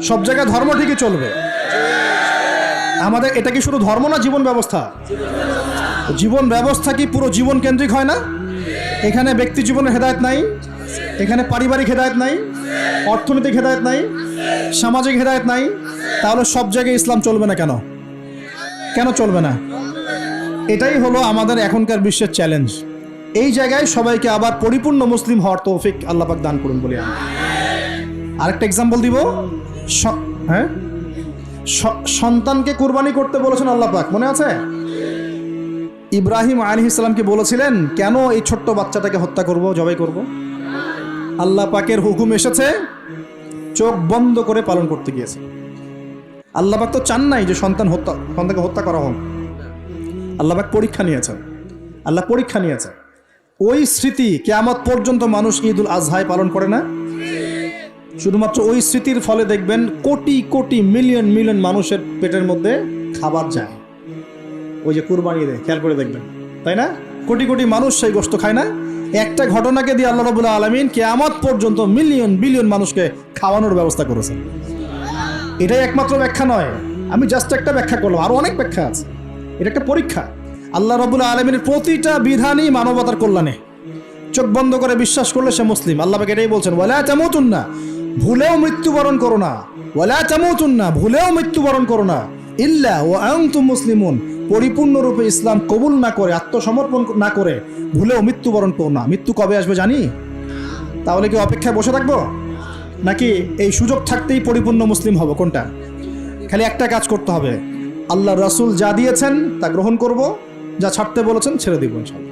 সব জায়গায় ধর্ম ঠিকই চলবে। আমাদের এটা কি শুধু ধর্ম না, জীবন ব্যবস্থা? জীবন ব্যবস্থা কি পুরো জীবন কেন্দ্রিক হয় না? এখানে ব্যক্তি জীবনের হেদায়েত নাই, এখানে পারিবারিক হেদায়েত নাই, অর্থনৈতিক হেদায়েত নাই, সামাজিক হেদায়েত নাই। তাহলে সব জায়গায় ইসলাম চলবে না কেন? কেন চলবে না? এটাই হলো আমাদের এখনকার বিশ্বের চ্যালেঞ্জ। এই জায়গায় সবাইকে আবার পরিপূর্ণ মুসলিম হওয়ার তৌফিক আল্লাহ পাক দান করুন বলি আমি। আরেকটা এক্সাম্পল দিব। হ্যাঁ, সন্তানকে কুরবানি করতে বলেছেন আল্লাহ পাক, মনে আছে? ইব্রাহিম আলাইহিস সালামকে বলেছিলেন কেন এই ছোট্ট বাচ্চাটাকে হত্যা করব, জবাই করব? আল্লাহ পাকের হুকুম এসেছে, চোখ বন্ধ করে পালন করতে গিয়েছে। আল্লাহ পাক তো চান নাই যে সন্তানকে হত্যা করা হোক। আল্লাহ পাক পরীক্ষা নিয়েছেন, আল্লাহ পরীক্ষা নিয়েছেন। ওই স্মৃতি কিয়ামত পর্যন্ত মানুষ ঈদুল আজহায় পালন করে না? শুধুমাত্র ওই স্মৃতির ফলে দেখবেন কোটি কোটি মিলিয়ন মিলিয়ন মানুষের পেটের মধ্যে খাবার যায়। ওই যে কুরবানি দেয়, খেয়াল করে দেখবেন, তাই না? কোটি কোটি মানুষ সেই গোশত খায় না? একটা ঘটনাকে দিয়ে আল্লাহ রাব্বুল আলামিন কিয়ামত পর্যন্ত মিলিয়ন বিলিয়ন মানুষকে খাওয়ানোর ব্যবস্থা করেছেন। এটাই একমাত্র ব্যাখ্যা নয়, আমি জাস্ট একটা ব্যাখ্যা করলাম, আরো অনেক ব্যাখ্যা আছে। এটা একটা পরীক্ষা। আল্লাহ রাব্বুল আলামিনের প্রতিটা বিধানই মানবতার কল্যাণে। চোখ বন্ধ করে বিশ্বাস করলে সে মুসলিম। আল্লাহ পাক এটাই বলছেন, ওয়ালা তামুতুন্না, ভুলেও মৃত্যুবরণ করো না। ওয়ালা তামুতুন্না, ভুলেও মৃত্যুবরণ করো না। ইল্লা ওয়া আনতুম মুসলিমুন, পরিপূর্ণরূপে ইসলাম কবুল না করে, আত্মসমর্পণ না করে ভুলেও মৃত্যুবরণ করো না। মৃত্যু কবে আসবে জানি? তাহলে কি অপেক্ষায় বসে থাকবো, নাকি এই সুযোগ থাকতেই পরিপূর্ণ মুসলিম হব? কোনটা? খালি একটা কাজ করতে হবে, আল্লাহ রাসূল যা দিয়েছেন তা গ্রহণ করব, যা ছাড়তে বলেছেন ছেড়ে দিব ইনশাআল্লাহ।